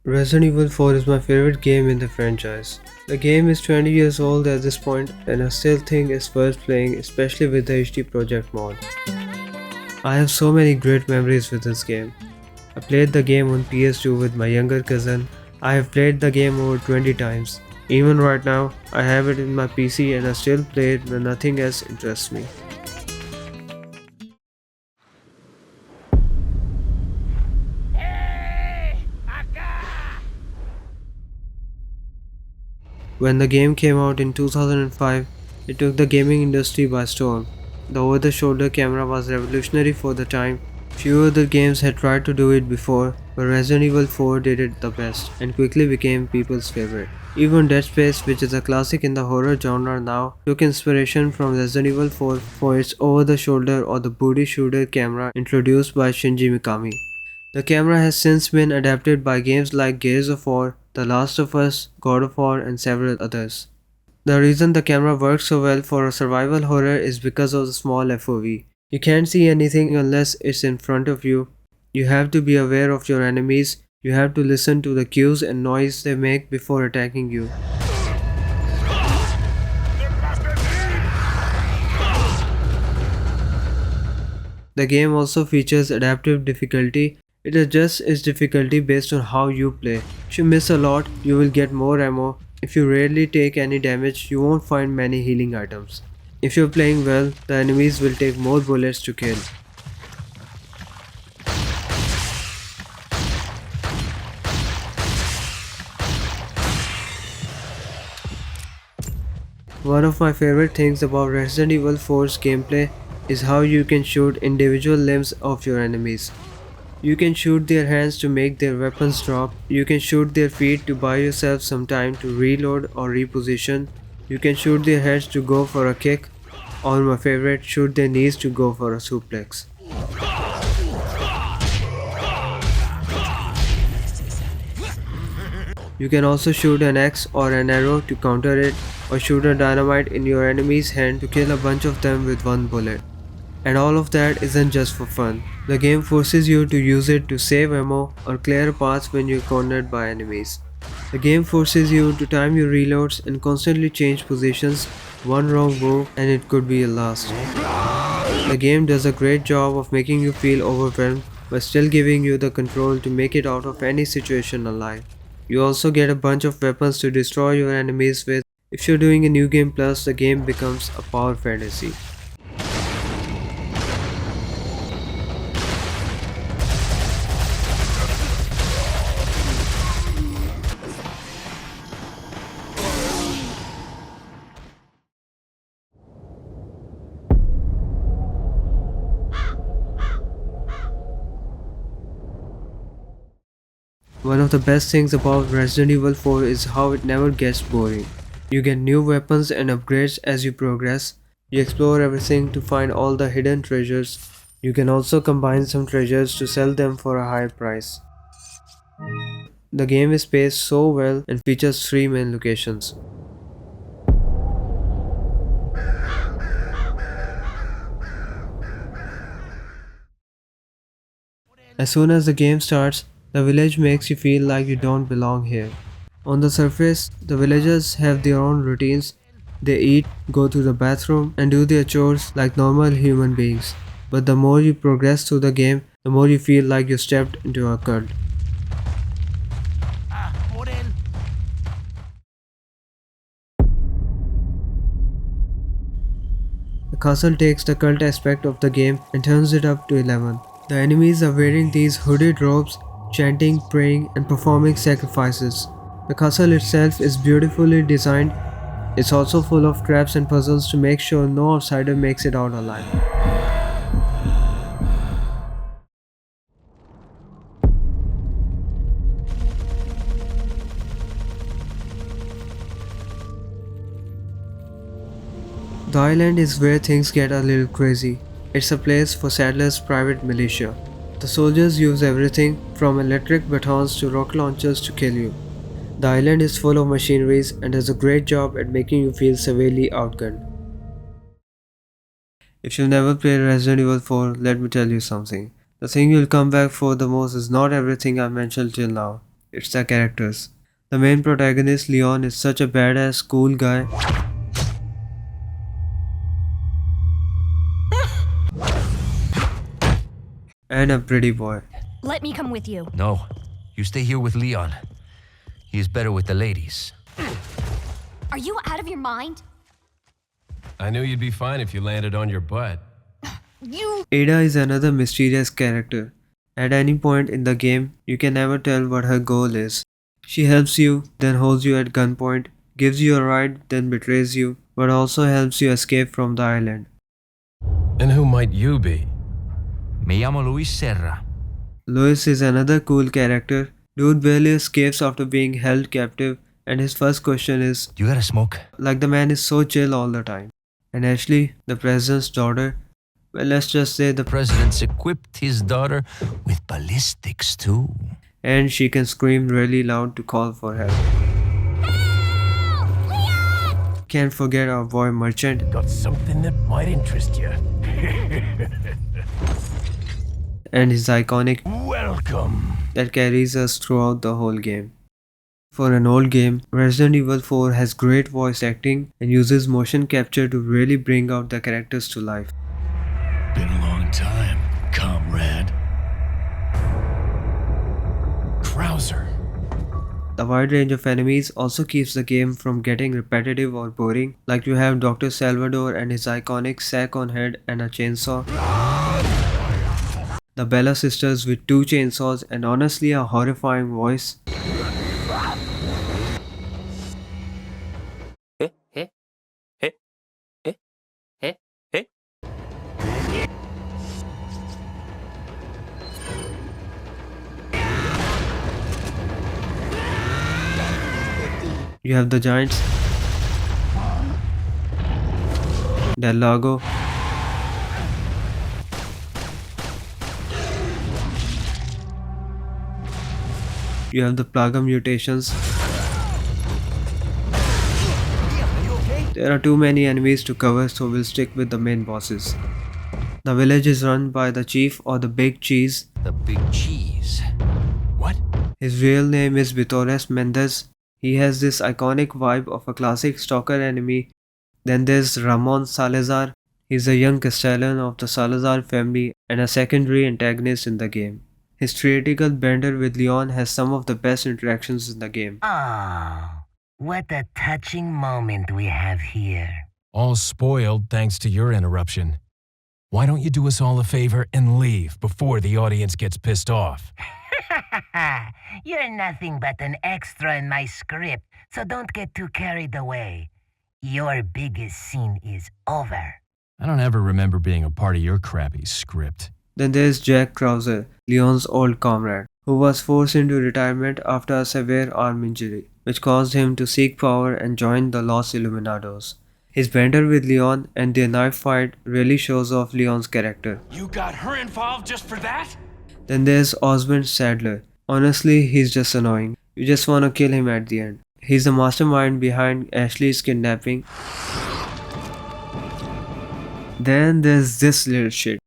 Resident Evil 4 is my favorite game in the franchise. The game is 20 years old at this point and I still think it's worth playing, especially with the HD Project mod. I have so many great memories with this game. I played the game on PS2 with my younger cousin. I have played the game over 20 times. Even right now, I have it in my PC and I still play it when nothing else interests me. When the game came out in 2005, it took the gaming industry by storm. The over-the-shoulder camera was revolutionary for the time. Few other games had tried to do it before, but Resident Evil 4 did it the best and quickly became people's favorite. Even Dead Space, which is a classic in the horror genre now, took inspiration from Resident Evil 4 for its over-the-shoulder or the booty shooter camera introduced by Shinji Mikami. The camera has since been adapted by games like Gears of War, The Last of Us, God of War, and several others. The reason the camera works so well for a survival horror is because of the small FOV. You can't see anything unless it's in front of you. You have to be aware of your enemies. You have to listen to the cues and noise they make before attacking you. The game also features adaptive difficulty. It adjusts its difficulty based on how you play. If you miss a lot, you will get more ammo. If you rarely take any damage, you won't find many healing items. If you're playing well, the enemies will take more bullets to kill. One of my favorite things about Resident Evil 4's gameplay is how you can shoot individual limbs of your enemies. You can shoot their hands to make their weapons drop. You can shoot their feet to buy yourself some time to reload or reposition. You can shoot their heads to go for a kick. Or my favorite, shoot their knees to go for a suplex. You can also shoot an axe or an arrow to counter it, or shoot a dynamite in your enemy's hand to kill a bunch of them with one bullet. And all of that isn't just for fun. The game forces you to use it to save ammo or clear paths when you're cornered by enemies. The game forces you to time your reloads and constantly change positions. One wrong move and it could be your last. The game does a great job of making you feel overwhelmed but still giving you the control to make it out of any situation alive. You also get a bunch of weapons to destroy your enemies with. If you're doing a new game plus, the game becomes a power fantasy. One of the best things about Resident Evil 4 is how it never gets boring. You get new weapons and upgrades as you progress. You explore everything to find all the hidden treasures. You can also combine some treasures to sell them for a higher price. The game is paced so well and features 3 main locations. As soon as the game starts, the village makes you feel like you don't belong here. On the surface, the villagers have their own routines. They eat, go to the bathroom, and do their chores like normal human beings. But the more you progress through the game, the more you feel like you stepped into a cult. The castle takes the cult aspect of the game and turns it up to 11. The enemies are wearing these hooded robes, chanting, praying, and performing sacrifices. The castle itself is beautifully designed. It's also full of traps and puzzles to make sure no outsider makes it out alive. The island is where things get a little crazy. It's a place for Sadler's private militia. The soldiers use everything from electric batons to rocket launchers to kill you. The island is full of machineries and does a great job at making you feel severely outgunned. If you've never played Resident Evil 4, let me tell you something. The thing you'll come back for the most is not everything I mentioned till now. it's the characters. The main protagonist Leon is such a badass, cool guy and a pretty boy. Let me come with you. No, you stay here with Leon. He is better with the ladies. Are you out of your mind? I knew you'd be fine if you landed on your butt. You... Ada is another mysterious character. At any point in the game, you can never tell what her goal is. She helps you, then holds you at gunpoint, gives you a ride, then betrays you, but also helps you escape from the island. And who might you be? Me llamo Luis Serra. Luis is another cool character. Dude barely escapes after being held captive, and his first question is, You got a smoke? like the man is so chill all the time. And Ashley, the president's daughter, well, let's just say the President's equipped his daughter with ballistics too. and she can scream really loud to call for help. Can't forget our boy Merchant Got something that might interest you. and his iconic Welcome. that carries us throughout the whole game. For an old game, Resident Evil 4 has great voice acting and uses motion capture to really bring out the characters to life. Been a long time, comrade. Krauser. The wide range of enemies also keeps the game from getting repetitive or boring, like you have Dr. Salvador and his iconic sack on head and a chainsaw, the Bella sisters with 2 chainsaws and honestly a horrifying voice, you have the giants, Del Lago, you have the Plaga mutations. There are too many enemies to cover, so we'll stick with the main bosses. The village is run by the chief or the Big Cheese. The big cheese. What? His real name is Vitores Mendez. He has this iconic vibe of a classic stalker enemy. Then there's Ramon Salazar. He's a young Castellan of the Salazar family and a secondary antagonist in the game. His theatrical banter with Leon has some of the best interactions in the game. Oh, what a touching moment we have here. All spoiled thanks to your interruption. Why don't you do us all a favor and leave before the audience gets pissed off? You're nothing but an extra in my script, so don't get too carried away. Your biggest scene is over. I don't ever remember being a part of your crappy script. Then there's Jack Krauser, Leon's old comrade, who was forced into retirement after a severe arm injury, which caused him to seek power and join the Los Illuminados. His banter with Leon and their knife fight really shows off Leon's character. You got her involved just for that? Then there's Osmond Sadler. Honestly, he's just annoying. You just wanna kill him at the end. He's the mastermind behind Ashley's kidnapping. Then there's this little shit.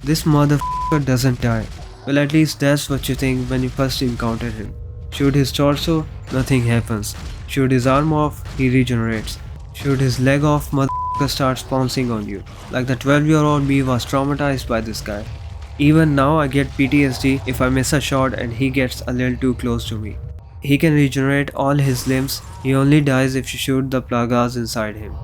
This motherfucker doesn't die. Well, at least that's what you think when you first encounter him. Shoot his torso, nothing happens. Shoot his arm off, he regenerates. Shoot his leg off, motherfucker starts pouncing on you. Like the 12-year-old me was traumatized by this guy. Even now I get PTSD if I miss a shot and he gets a little too close to me. He can regenerate all his limbs, he only dies if you shoot the plagas inside him.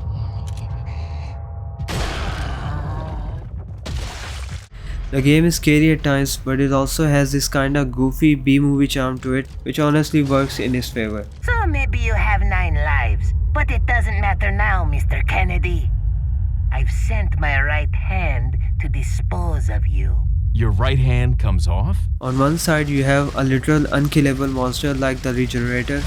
The game is scary at times, but it also has this kinda goofy B-movie charm to it, which honestly works in his favor. So maybe you have 9 lives, but it doesn't matter now, Mr. Kennedy. I've sent my right hand to dispose of you. Your right hand comes off? On one side you have a literal unkillable monster like the Regenerator,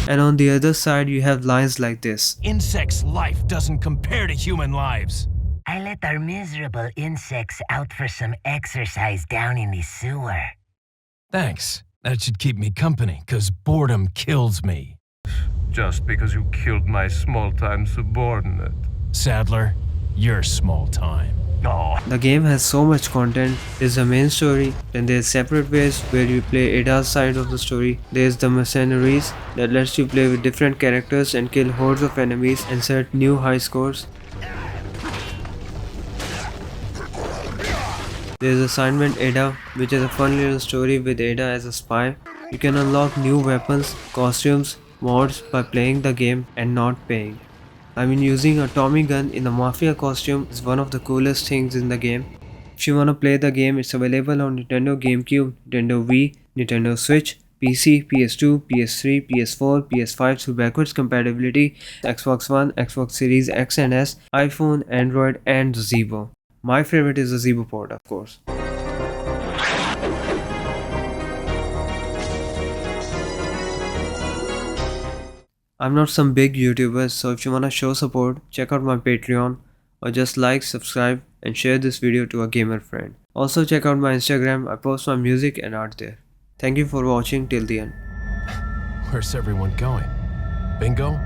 and on the other side you have lines like this. Insect's life doesn't compare to human lives. I let our miserable insects out for some exercise down in the sewer. Thanks. That should keep me company, 'cause boredom kills me. just because you killed my small-time subordinate. Sadler, you're small time. Oh, The game has so much content. There's the main story, then there's separate ways where you play Ada's side of the story. There's the mercenaries that lets you play with different characters and kill hordes of enemies and set new high scores. There's Assignment Ada, which is a fun little story with Ada as a spy. You can unlock new weapons, costumes, mods by playing the game and not paying. I mean, using a Tommy gun in a mafia costume is one of the coolest things in the game. If you wanna play the game, it's available on Nintendo GameCube, Nintendo Wii, Nintendo Switch, PC, PS2, PS3, PS4, PS5 through backwards compatibility, Xbox One, Xbox Series X and S, iPhone, Android, and the Zebo. My favorite is the Zebo port, of course. I'm not some big YouTuber, so if you wanna show support, check out my Patreon, or just like, subscribe, and share this video to a gamer friend. Also check out my Instagram, I post my music and art there. Thank you for watching till the end. Where's everyone going? Bingo?